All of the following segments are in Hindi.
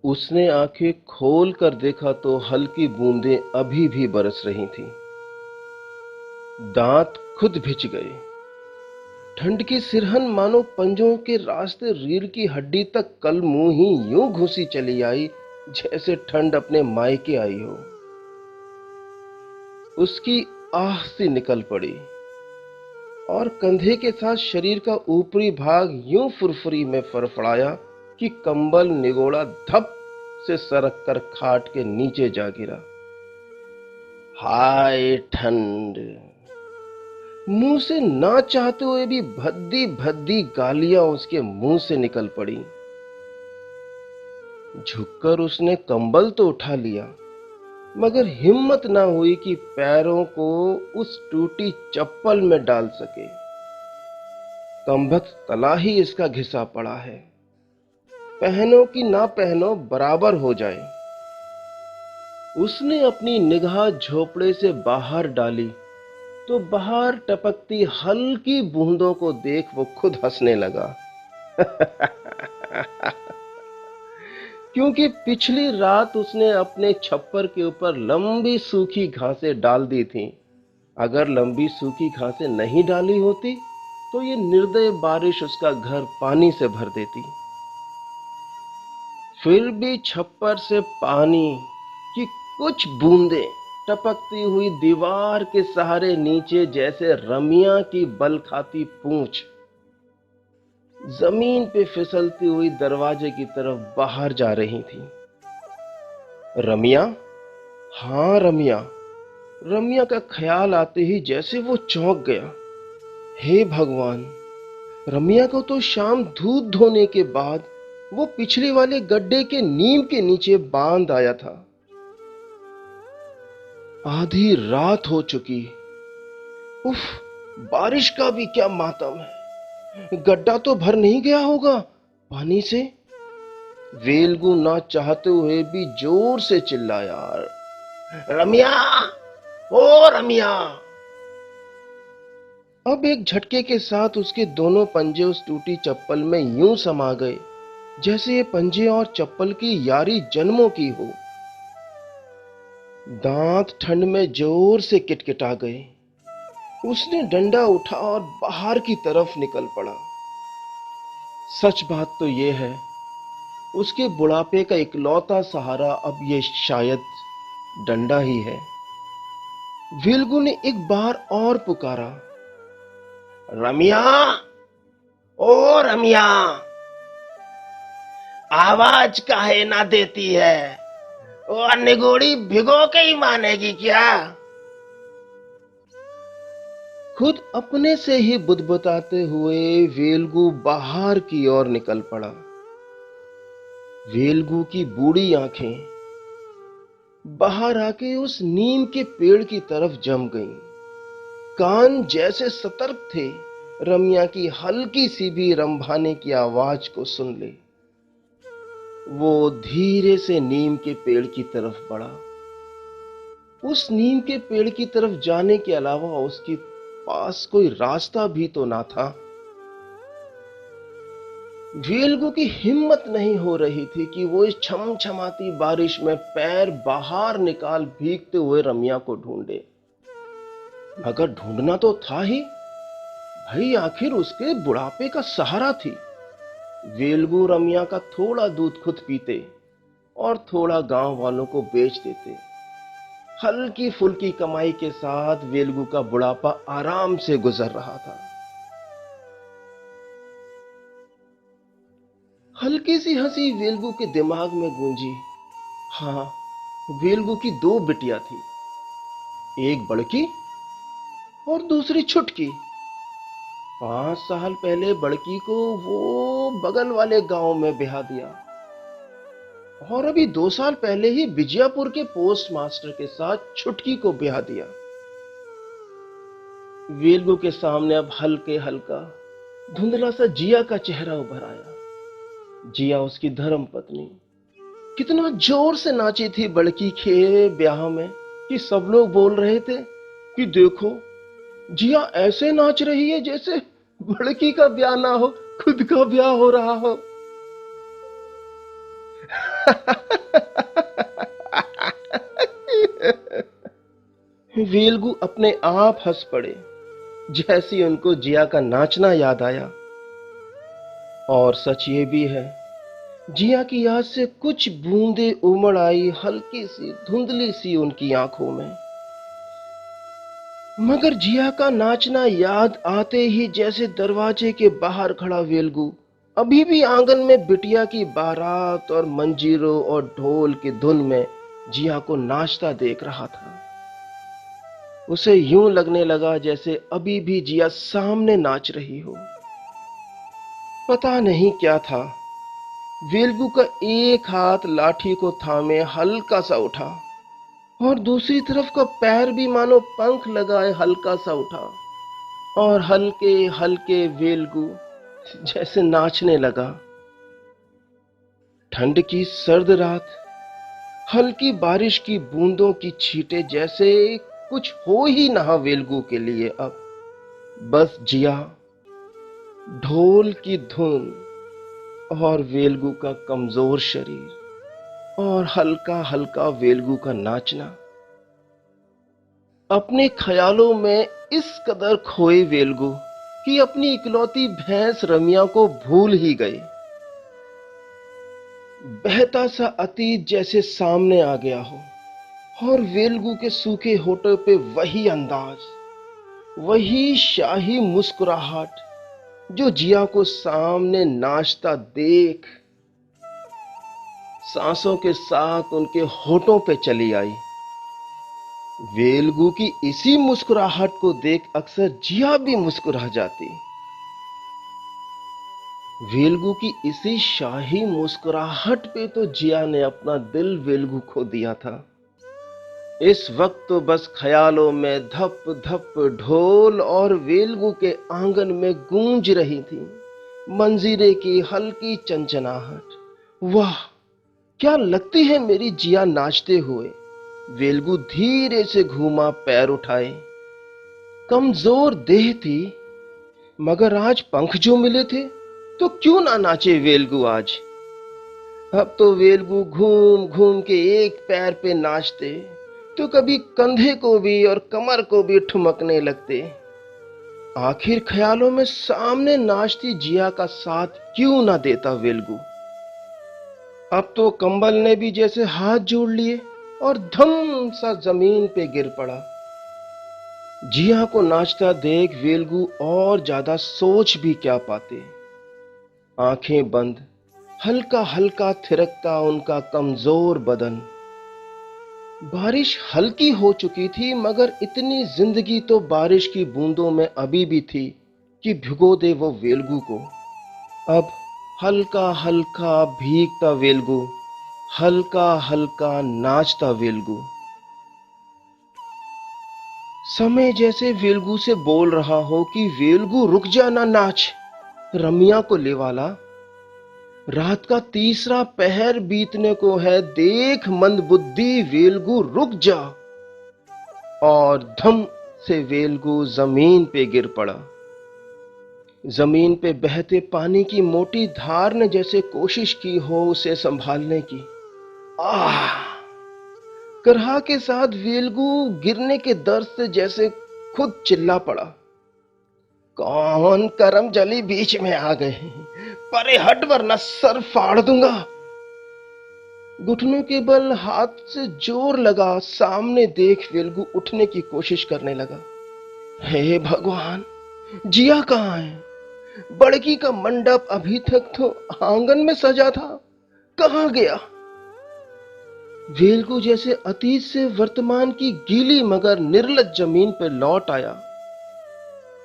उसने आंखें खोल कर देखा तो हल्की बूंदें अभी भी बरस रही थीं। दांत खुद भिज गए। ठंड की सिरहन मानो पंजों के रास्ते रीढ़ की हड्डी तक कल मुंह ही यूं घुसी चली आई जैसे ठंड अपने मायके आई हो। उसकी आह सी निकल पड़ी और कंधे के साथ शरीर का ऊपरी भाग यूं फुरफुरी में फड़फड़ाया कि कंबल निगोड़ा धप से सरक कर खाट के नीचे जा गिरा। हाय ठंड! मुंह से ना चाहते हुए भी भद्दी भद्दी गालियां उसके मुंह से निकल पड़ी। झुककर उसने कंबल तो उठा लिया, मगर हिम्मत ना हुई कि पैरों को उस टूटी चप्पल में डाल सके। कमबख्त तला ही इसका घिसा पड़ा है, पहनो कि ना पहनो बराबर हो जाए। उसने अपनी निगाह झोपड़े से बाहर डाली तो बाहर टपकती हल्की बूंदों को देख वो खुद हंसने लगा। क्योंकि पिछली रात उसने अपने छप्पर के ऊपर लंबी सूखी घासें डाल दी थीं। अगर लंबी सूखी घासें नहीं डाली होती तो ये निर्दय बारिश उसका घर पानी से भर देती। फिर भी छप्पर से पानी की कुछ बूंदें टपकती हुई दीवार के सहारे नीचे जैसे रमिया की बल खाती पूंछ जमीन पे फिसलती हुई दरवाजे की तरफ बाहर जा रही थी। रमिया? हाँ रमिया। रमिया का ख्याल आते ही जैसे वो चौंक गया। हे भगवान! रमिया को तो शाम दूध धोने के बाद वो पिछले वाले गड्ढे के नीम के नीचे बांध आया था। आधी रात हो चुकी। उफ! बारिश का भी क्या मातम है। गड्ढा तो भर नहीं गया होगा पानी से? वेलगू ना चाहते हुए भी जोर से चिल्लाया, रमिया! ओ रमिया! अब एक झटके के साथ उसके दोनों पंजे उस टूटी चप्पल में यूं समा गए जैसे ये पंजे और चप्पल की यारी जन्मों की हो। दांत ठंड में जोर से किटकिटा गए। उसने डंडा उठा और बाहर की तरफ निकल पड़ा। सच बात तो यह है, उसके बुढ़ापे का इकलौता सहारा अब ये शायद डंडा ही है। वेलगू ने एक बार और पुकारा, रमिया! ओ रमिया! आवाज काहे ना देती है? वो निगोड़ी भिगो के ही मानेगी क्या? खुद अपने से ही बुदबुदाते हुए वेलगू बाहर की ओर निकल पड़ा। वेलगू की बूढ़ी आंखें बाहर आके उस नीम के पेड़ की तरफ जम गईं। कान जैसे सतर्क थे रमिया की हल्की सी भी रंभाने की आवाज को सुन ले। वो धीरे से नीम के पेड़ की तरफ बढ़ा। उस नीम के पेड़ की तरफ जाने के अलावा उसके पास कोई रास्ता भी तो ना था। वेलगू की हिम्मत नहीं हो रही थी कि वो इस छमछमाती बारिश में पैर बाहर निकाल भीगते हुए रमिया को ढूंढे। मगर ढूंढना तो था ही भाई, आखिर उसके बुढ़ापे का सहारा थी। वेलगू रमिया का थोड़ा दूध खुद पीते और थोड़ा गांव वालों को बेच देते। हल्की फुल्की कमाई के साथ वेलगू का बुढ़ापा आराम से गुजर रहा था। हल्की सी हंसी वेलगू के दिमाग में गूंजी। हाँ, वेलगू की दो बिटिया थी, एक बड़की और दूसरी छुटकी। 5 साल पहले बड़की को वो बगल वाले गांव में ब्याह दिया और अभी 2 साल पहले ही विजयपुर के पोस्ट मास्टर के साथ छुटकी को ब्याह दिया। वेलगू के सामने अब हल्के हल्का धुंधला सा जिया का चेहरा उभर आया। जिया उसकी धर्म पत्नी कितना जोर से नाची थी बड़की के ब्याह में कि सब लोग बोल रहे थे कि देखो, जिया ऐसे नाच रही है जैसे बड़की का ब्याह ना हो, खुद का ब्याह हो रहा हो। वेलगू अपने आप हंस पड़े, जैसी उनको जिया का नाचना याद आया। और सच ये भी है, जिया की याद से कुछ बूंदें उमड़ आई, हल्की सी धुंधली सी उनकी आंखों में। मगर जिया का नाचना याद आते ही जैसे दरवाजे के बाहर खड़ा वेलगू अभी भी आंगन में बिटिया की बारात और मंजीरों और ढोल की धुन में जिया को नाचता देख रहा था। उसे यूं लगने लगा जैसे अभी भी जिया सामने नाच रही हो। पता नहीं क्या था, वेलगू का एक हाथ लाठी को थामे हल्का सा उठा और दूसरी तरफ का पैर भी मानो पंख लगाए हल्का सा उठा, और हल्के हल्के वेलगू जैसे नाचने लगा। ठंड की सर्द रात, हल्की बारिश की बूंदों की छींटे, जैसे कुछ हो ही ना वेलगू के लिए अब। बस जिया, ढोल की धुन और वेलगू का कमजोर शरीर और हल्का हल्का वेलगू का नाचना। अपने ख्यालों में इस कदर खोए वेलगू कि अपनी इकलौती भैंस रमिया को भूल ही गए। बहता सा अतीत जैसे सामने आ गया हो, और वेलगू के सूखे होठों पे वही अंदाज, वही शाही मुस्कुराहट जो जिया को सामने नाचता देख सांसों के साथ उनके होठों पे चली आई। वेलगू की इसी मुस्कुराहट को देख अक्सर जिया भी मुस्कुरा जाती। वेलगू की इसी शाही मुस्कुराहट पे तो जिया ने अपना दिल वेलगू को दिया था। इस वक्त तो बस ख्यालों में धप धप ढोल और वेलगू के आंगन में गूंज रही थी मंजीरे की हल्की चंचनाहट। वाह, क्या लगती है मेरी जिया नाचते हुए। वेलगू धीरे से घूमा, पैर उठाए। कमजोर देह थी, मगर आज पंख जो मिले थे तो क्यों ना नाचे वेलगू आज। अब तो वेलगू घूम घूम के एक पैर पे नाचते तो कभी कंधे को भी और कमर को भी ठुमकने लगते। आखिर ख्यालों में सामने नाचती जिया का साथ क्यों ना देता वेलगू। अब तो कंबल ने भी जैसे हाथ जोड़ लिए और धम सा जमीन पे गिर पड़ा। जिया को नाचता देख वेलगू और ज्यादा सोच भी क्या पाते। आंखें बंद, हल्का हल्का थिरकता उनका कमजोर बदन। बारिश हल्की हो चुकी थी, मगर इतनी जिंदगी तो बारिश की बूंदों में अभी भी थी कि भिगो दे वो वेलगू को। अब हल्का हल्का भीगता वेलगू, हल्का हल्का नाचता वेलगू। समय जैसे वेलगू से बोल रहा हो कि वेलगू रुक जा ना नाच, रमिया को ले वाला। रात का तीसरा पहर बीतने को है, देख मंदबुद्धि वेलगू रुक जा। और धम से वेलगू जमीन पे गिर पड़ा। जमीन पे बहते पानी की मोटी धार ने जैसे कोशिश की हो उसे संभालने की। आह! करहा के साथ वेलगू गिरने के दर्द से जैसे खुद चिल्ला पड़ा। कौन करम जली बीच में आ गए, परे हट वरना सर फाड़ दूंगा। घुटनों के बल हाथ से जोर लगा, सामने देख वेलगू उठने की कोशिश करने लगा। हे भगवान, जिया कहाँ है? बड़की का मंडप अभी तक तो आंगन में सजा था, कहां गया? वेलगू जैसे अतीत से वर्तमान की गीली मगर निर्लज जमीन पर लौट आया।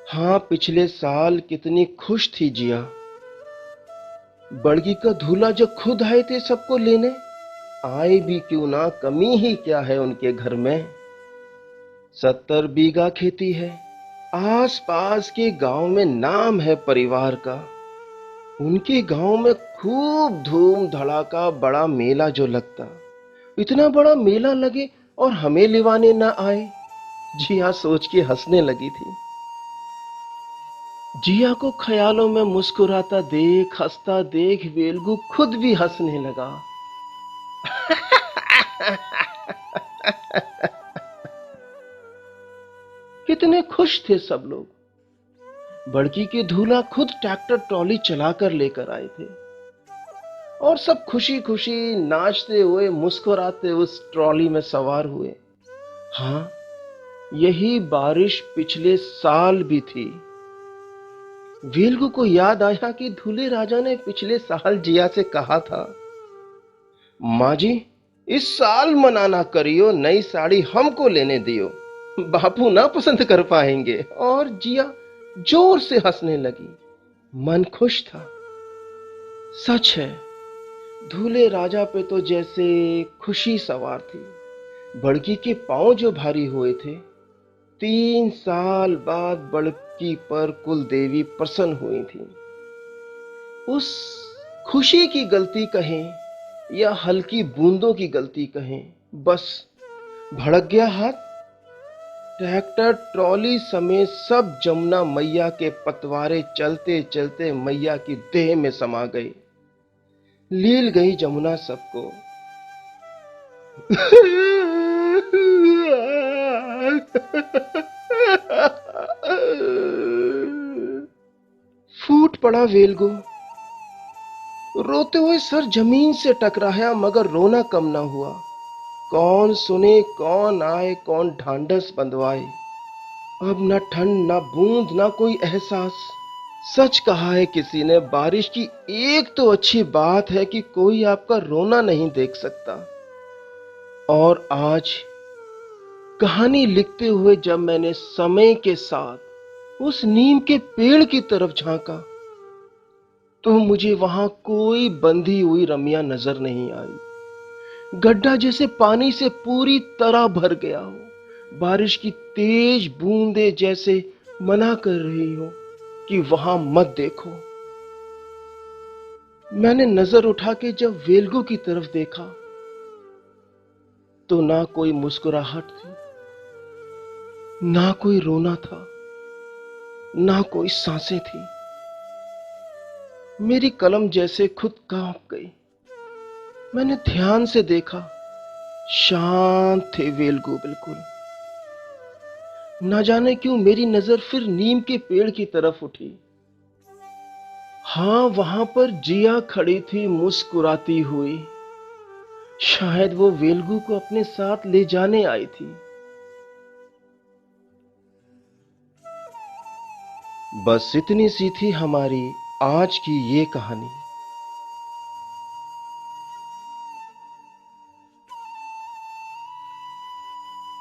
हां, पिछले साल कितनी खुश थी जिया। बड़गी का दूल्हा जब खुद आए थे सबको लेने, आए भी क्यों ना, कमी ही क्या है उनके घर में। 70 बीघा खेती है, आस पास के गांव में नाम है परिवार का। उनके गांव में खूब धूम धड़ाका बड़ा मेला जो लगता। इतना बड़ा मेला लगे और हमें लिवाने ना आए, जिया सोच के हंसने लगी थी। जिया को ख्यालों में मुस्कुराता देख, हंसता देख वेलगू खुद भी हंसने लगा। कितने खुश थे सब लोग। बड़की के दूल्हा खुद ट्रैक्टर ट्रॉली चलाकर लेकर आए थे और सब खुशी खुशी नाचते हुए मुस्कुराते उस ट्रॉली में सवार हुए। हाँ, यही बारिश पिछले साल भी थी। वेल्गु को याद आया कि दूल्हे राजा ने पिछले साल जिया से कहा था, माँ जी, इस साल मना ना करियो, नई साड़ी हमको लेने दियो, बापू ना पसंद कर पाएंगे। और जिया जोर से हंसने लगी। मन खुश था। सच है, दूल्हे राजा पे तो जैसे खुशी सवार थी। बड़की के पांव जो भारी हुए थे, 3 साल बाद बड़की पर कुल देवी प्रसन्न हुई थी। उस खुशी की गलती कहें या हल्की बूंदों की गलती कहें, बस भड़क गया हाथ। ट्रैक्टर ट्रॉली समेत सब जमुना मैया के पतवारे चलते चलते मैया की देह में समा गए। लील गई जमुना सबको। फूट पड़ा वेल्गो। रोते हुए सर जमीन से टकराया मगर रोना कम ना हुआ। कौन सुने, कौन आए, कौन ढांढस बंधवाए। अब न ठंड, न बूंद, न कोई एहसास। सच कहा है किसी ने, बारिश की एक तो अच्छी बात है कि कोई आपका रोना नहीं देख सकता। और आज कहानी लिखते हुए जब मैंने समय के साथ उस नीम के पेड़ की तरफ झांका, तो मुझे वहां कोई बंधी हुई रमिया नजर नहीं आई। गड्ढा जैसे पानी से पूरी तरह भर गया हो। बारिश की तेज बूंदें जैसे मना कर रही हो कि वहां मत देखो। मैंने नजर उठा के जब वेल्गो की तरफ देखा, तो ना कोई मुस्कुराहट थी, ना कोई रोना था, ना कोई सांसें थी। मेरी कलम जैसे खुद कांप गई। मैंने ध्यान से देखा, शांत थे वेल्गो बिल्कुल। ना जाने क्यों मेरी नजर फिर नीम के पेड़ की तरफ उठी। हाँ, वहां पर जिया खड़ी थी मुस्कुराती हुई। शायद वो वेल्गु को अपने साथ ले जाने आई थी। बस इतनी सी थी हमारी आज की ये कहानी।